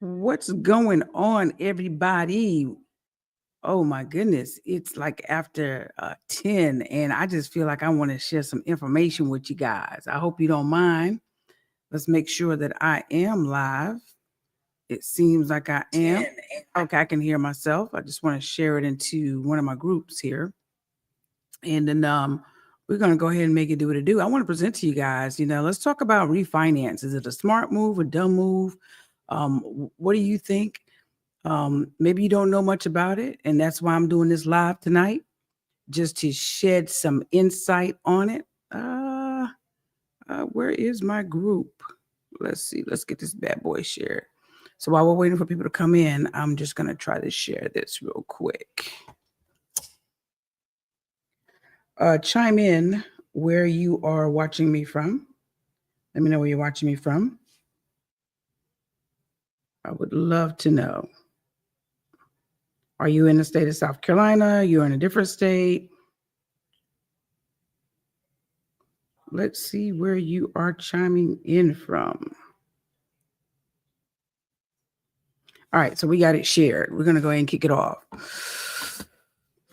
What's going on, everybody? Oh my goodness, it's like after 10, and I just feel like I want to share some information with you guys. I hope you don't mind. Let's make sure that I am live. It seems like I am. Okay, I can hear myself. I just want to share it into one of my groups here. And then we're going to go ahead and make it do what it do. I want to present to you guys, let's talk about refinance. Is it a smart move, a dumb move? What do you think? Maybe you don't know much about it, and that's why I'm doing this live tonight, just to shed some insight on it. Where is my group? Let's see. Let's get this bad boy shared. So while we're waiting for people to come in, I'm just going to try to share this real quick. Chime in where you are watching me from. Let me know where you're watching me from. I would love to know. Are you in the state of South Carolina? You're in a different state? Let's see where you are chiming in from. All right, so we got it shared. We're going to go ahead and kick it off.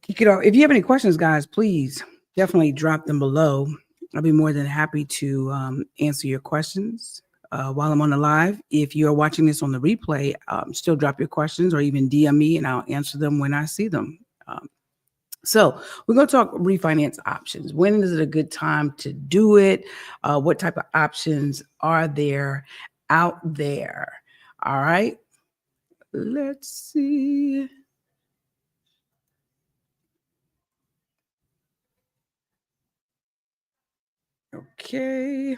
If you have any questions, guys, please definitely drop them below. I'll be more than happy to answer your questions while I'm on the live. If you're watching this on the replay, still drop your questions or even DM me and I'll answer them when I see them. So we're going to talk refinance options. When is it a good time to do it? What type of options are there out there? All right. Let's see. Okay.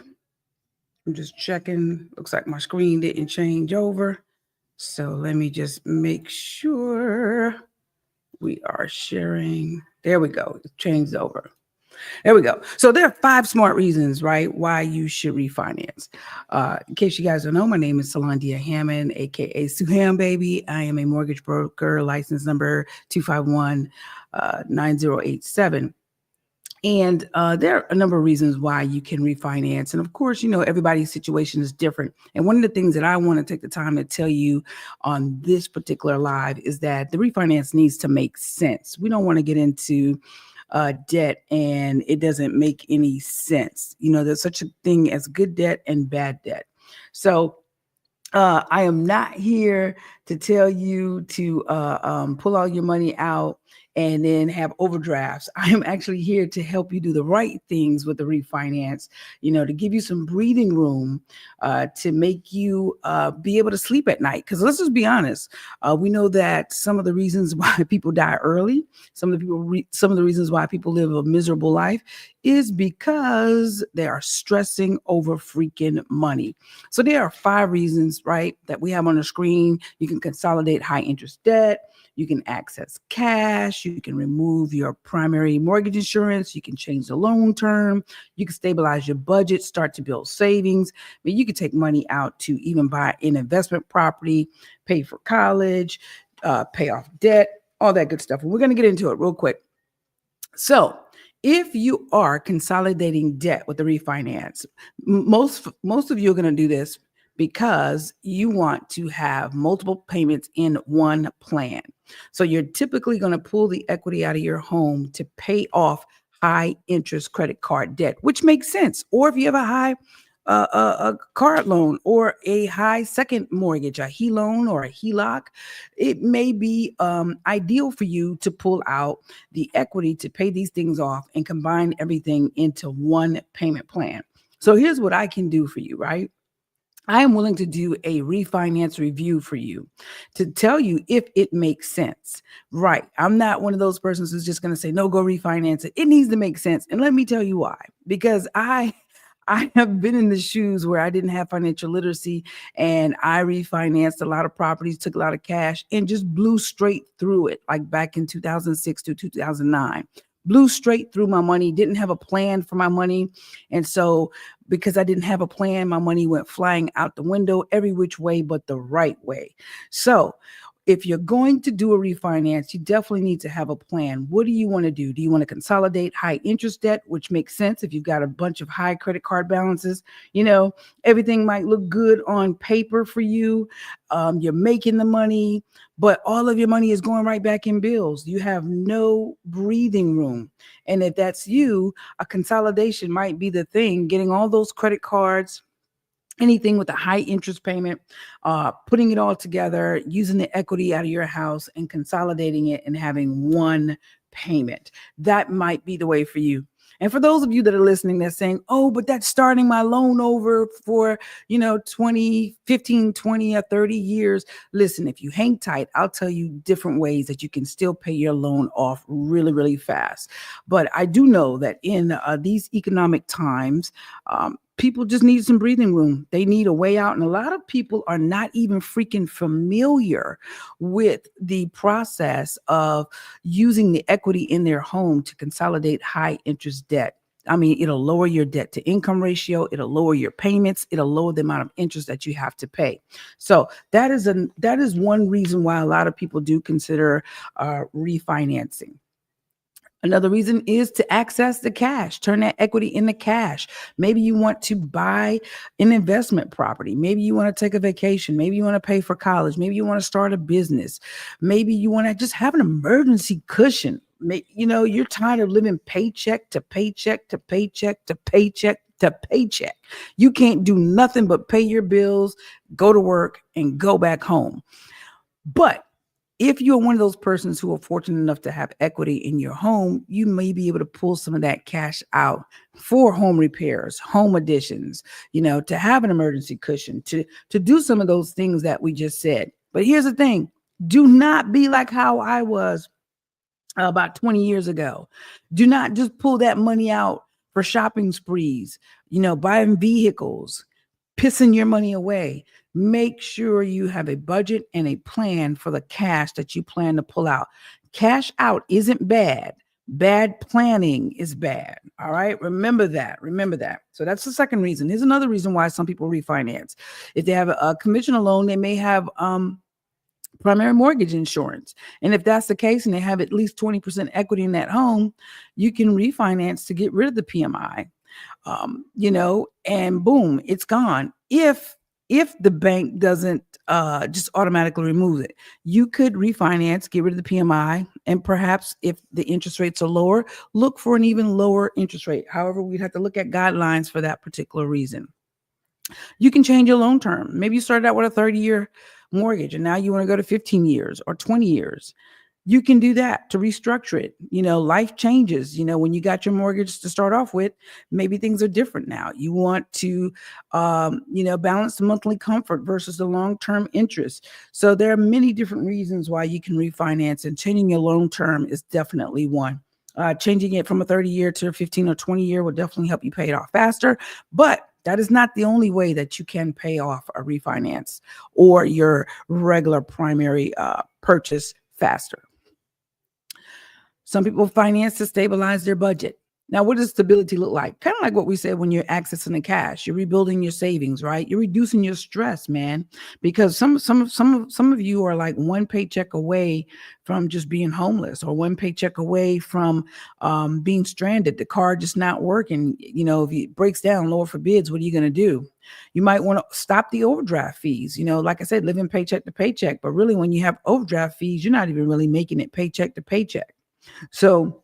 I'm just checking. Looks like my screen didn't change over. So let me just make sure we are sharing. There we go. It changed over. There we go. So there are 5 smart reasons, right, why you should refinance. In case you guys don't know, my name is Solandia Hammond, aka Suham Baby. I am a mortgage broker, license number 251-9087. And there are a number of reasons why you can refinance. And of course, everybody's situation is different. And one of the things that I want to take the time to tell you on this particular live is that the refinance needs to make sense. We don't want to get into debt and it doesn't make any sense. There's such a thing as good debt and bad debt. So I am not here to tell you to pull all your money out and then have overdrafts. I am actually here to help you do the right things with the refinance, to give you some breathing room to make you be able to sleep at night. Because let's just be honest, we know that some of the reasons why people die early, some of the reasons why people live a miserable life is because they are stressing over freaking money. So there are 5 reasons, right, that we have on the screen. You can consolidate high interest debt. You can access cash. You can remove your primary mortgage insurance. You can change the loan term. You can stabilize your budget, start to build savings. But you can take money out to even buy an investment property, pay for college, pay off debt, all that good stuff. And we're going to get into it real quick. So if you are consolidating debt with the refinance, most of you are going to do this because you want to have multiple payments in one plan. So you're typically going to pull the equity out of your home to pay off high interest credit card debt, which makes sense. Or if you have a high a card loan or a high second mortgage, a HE loan or a HELOC, it may be ideal for you to pull out the equity to pay these things off and combine everything into one payment plan. So here's what I can do for you, right? I am willing to do a refinance review for you to tell you if it makes sense. Right. I'm not one of those persons who's just going to say, no, go refinance it. It needs to make sense. And let me tell you why. Because I have been in the shoes where I didn't have financial literacy and I refinanced a lot of properties, took a lot of cash and just blew straight through it. Like back in 2006 to 2009, blew straight through my money, didn't have a plan for my money. And so because I didn't have a plan, my money went flying out the window every which way but the right way. So if you're going to do a refinance, you definitely need to have a plan. What do you want to do? Do you want to consolidate high interest debt, which makes sense if you've got a bunch of high credit card balances? You know, everything might look good on paper for you. You're making the money, but all of your money is going right back in bills. You have no breathing room. And if that's you, a consolidation might be the thing, getting all those credit cards, anything with a high interest payment, putting it all together, using the equity out of your house and consolidating it and having one payment. That might be the way for you. And for those of you that are listening, they're saying, oh, but that's starting my loan over for, 20, 15, 20 or 30 years. Listen, if you hang tight, I'll tell you different ways that you can still pay your loan off really, really fast. But I do know that in these economic times, people just need some breathing room. They need a way out. And a lot of people are not even freaking familiar with the process of using the equity in their home to consolidate high interest debt. I mean, it'll lower your debt to income ratio. It'll lower your payments. It'll lower the amount of interest that you have to pay. So that is one reason why a lot of people do consider refinancing. Another reason is to access the cash, turn that equity into cash. Maybe you want to buy an investment property. Maybe you want to take a vacation. Maybe you want to pay for college. Maybe you want to start a business. Maybe you want to just have an emergency cushion. You're tired of living paycheck to paycheck to paycheck to paycheck to paycheck. You can't do nothing but pay your bills, go to work, and go back home. But if you're one of those persons who are fortunate enough to have equity in your home, you may be able to pull some of that cash out for home repairs, home additions, to have an emergency cushion, to do some of those things that we just said. But here's the thing. Do not be like how I was about 20 years ago. Do not just pull that money out for shopping sprees, buying vehicles, pissing your money away. Make sure you have a budget and a plan for the cash that you plan to pull out. Cash out isn't bad. Bad planning is bad. All right. Remember that. So that's the second reason. Here's another reason why some people refinance. If they have a conventional loan, they may have primary mortgage insurance. And if that's the case and they have at least 20% equity in that home, you can refinance to get rid of the PMI. And boom, it's gone. If the bank doesn't just automatically remove it, you could refinance, get rid of the PMI, and perhaps if the interest rates are lower, look for an even lower interest rate. However, we'd have to look at guidelines for that particular reason. You can change your loan term. Maybe you started out with a 30-year mortgage and now you want to go to 15 years or 20 years. You can do that to restructure it. Life changes. When you got your mortgage to start off with, maybe things are different now. You want to, balance the monthly comfort versus the long-term interest. So there are many different reasons why you can refinance, and changing your loan term is definitely one. Changing it from a 30-year to a 15 or 20-year will definitely help you pay it off faster. But that is not the only way that you can pay off a refinance or your regular primary purchase faster. Some people finance to stabilize their budget. Now, what does stability look like? Kind of like what we said when you're accessing the cash. You're rebuilding your savings, right? You're reducing your stress, man. Because some of you are like one paycheck away from just being homeless, or one paycheck away from being stranded. The car just not working. If it breaks down, Lord forbids, what are you going to do? You might want to stop the overdraft fees. Like I said, living paycheck to paycheck. But really, when you have overdraft fees, you're not even really making it paycheck to paycheck. So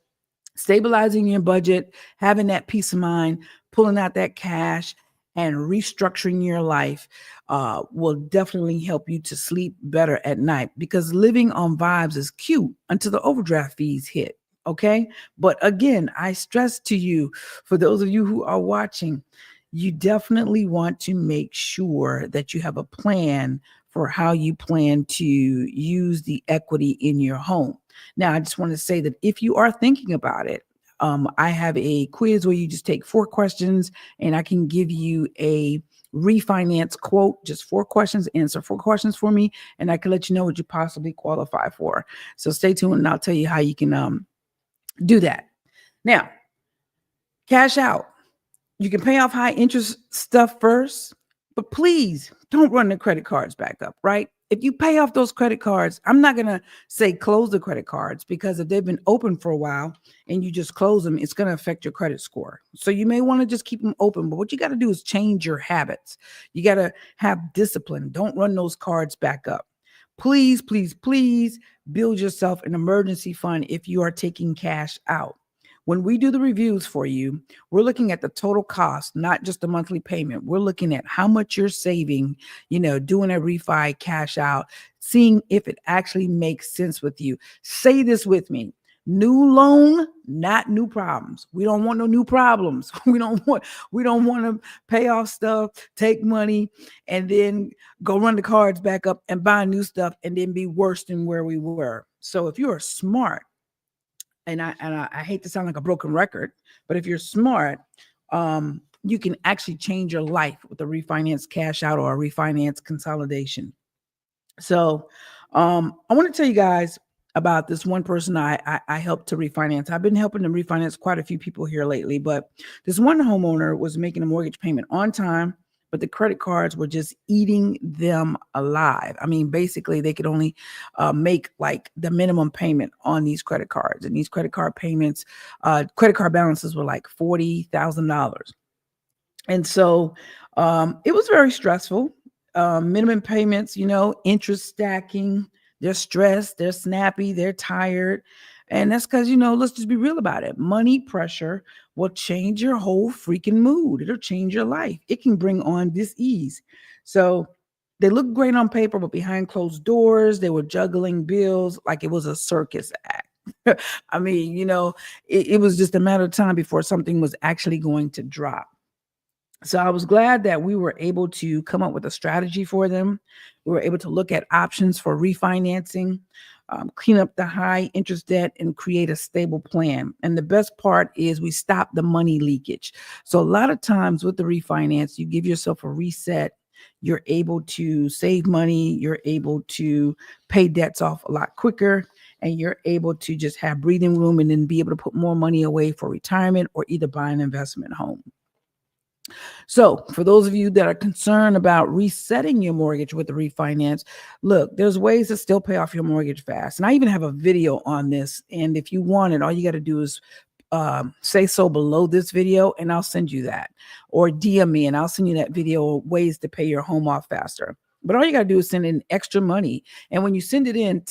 stabilizing your budget, having that peace of mind, pulling out that cash, and restructuring your life will definitely help you to sleep better at night, because living on vibes is cute until the overdraft fees hit. Okay. But again, I stress to you, for those of you who are watching, you definitely want to make sure that you have a plan for how you plan to use the equity in your home. Now, I just want to say that if you are thinking about it, I have a quiz where you just take 4 questions and I can give you a refinance quote, just 4 questions, answer 4 questions for me, and I can let you know what you possibly qualify for. So stay tuned and I'll tell you how you can do that. Now, cash out. You can pay off high interest stuff first. But please don't run the credit cards back up, right? If you pay off those credit cards, I'm not going to say close the credit cards, because if they've been open for a while and you just close them, it's going to affect your credit score. So you may want to just keep them open. But what you got to do is change your habits. You got to have discipline. Don't run those cards back up. Please, please, please build yourself an emergency fund if you are taking cash out. When we do the reviews for you, we're looking at the total cost, not just the monthly payment. We're looking at how much you're saving, doing a refi cash out, seeing if it actually makes sense with you. Say this with me. New loan, not new problems. We don't want no new problems. We don't want to pay off stuff, take money, and then go run the cards back up and buy new stuff and then be worse than where we were. So if you are smart, and I hate to sound like a broken record, but if you're smart, you can actually change your life with a refinance cash out or a refinance consolidation. So I want to tell you guys about this one person I helped to refinance. I've been helping them refinance quite a few people here lately, but this one homeowner was making a mortgage payment on time, but the credit cards were just eating them alive. I mean, basically, they could only make like the minimum payment on these credit cards. And these credit card payments, credit card balances were like $40,000. And so it was very stressful. Minimum payments, interest stacking. They're stressed, they're snappy, they're tired. And that's because, let's just be real about it. Money pressure will change your whole freaking mood. It'll change your life. It can bring on dis-ease. So they look great on paper, but behind closed doors, they were juggling bills like it was a circus act. I mean, it was just a matter of time before something was actually going to drop. So I was glad that we were able to come up with a strategy for them. We were able to look at options for refinancing, clean up the high interest debt, and create a stable plan. And the best part is we stop the money leakage. So a lot of times with the refinance, you give yourself a reset. You're able to save money. You're able to pay debts off a lot quicker. And you're able to just have breathing room and then be able to put more money away for retirement or either buy an investment home. So for those of you that are concerned about resetting your mortgage with the refinance, look, there's ways to still pay off your mortgage fast. And I even have a video on this. And if you want it, all you got to do is say so below this video and I'll send you that, or DM me and I'll send you that video of ways to pay your home off faster. But all you got to do is send in extra money. And when you send it in,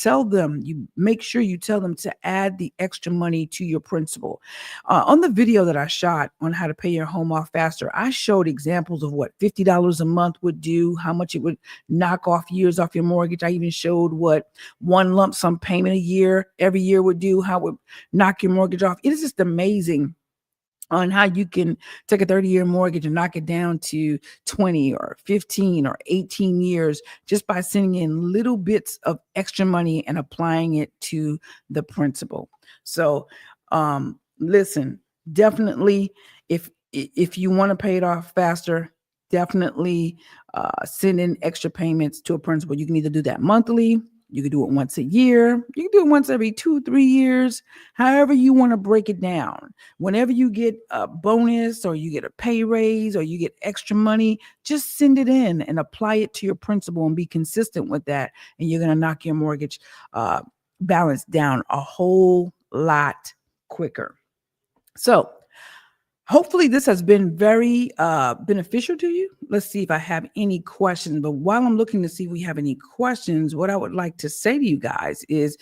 make sure you tell them to add the extra money to your principal. On the video that I shot on how to pay your home off faster, I showed examples of what $50 a month would do, how much it would knock off years off your mortgage. I even showed what one lump sum payment every year would do, how it would knock your mortgage off. It is just amazing on how you can take a 30-year mortgage and knock it down to 20 or 15 or 18 years just by sending in little bits of extra money and applying it to the principal. So listen, definitely if you want to pay it off faster, definitely send in extra payments to a principal. You can either do that monthly. You can do it once a year. You can do it once every 2-3 years, however you want to break it down. Whenever you get a bonus or you get a pay raise or you get extra money, just send it in and apply it to your principal and be consistent with that. And you're going to knock your mortgage balance down a whole lot quicker. So hopefully this has been very beneficial to you. Let's see if I have any questions. But while I'm looking to see if we have any questions, what I would like to say to you guys is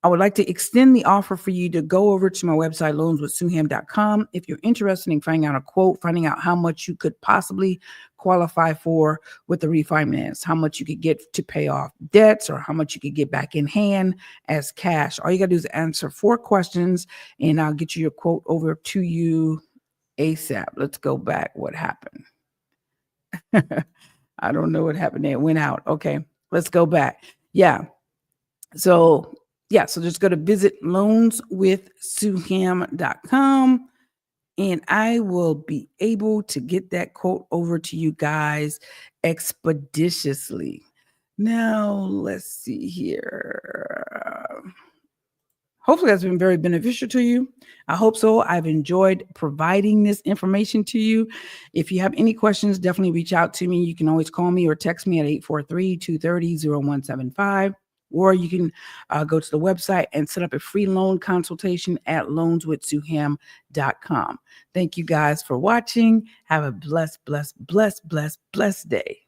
I would like to extend the offer for you to go over to my website, loanswithsuham.com. If you're interested in finding out a quote, finding out how much you could possibly qualify for with the refinance, how much you could get to pay off debts or how much you could get back in hand as cash. All you got to do is answer 4 questions and I'll get you your quote over to you ASAP. Let's go back. What happened? I don't know what happened there. It went out. Okay, let's go back. So just go to visit loanswithsuham.com and I will be able to get that quote over to you guys expeditiously. Now, let's see here. Hopefully that's been very beneficial to you. I hope so. I've enjoyed providing this information to you. If you have any questions, definitely reach out to me. You can always call me or text me at 843-230-0175. Or you can go to the website and set up a free loan consultation at loanswithsuham.com. Thank you guys for watching. Have a blessed day.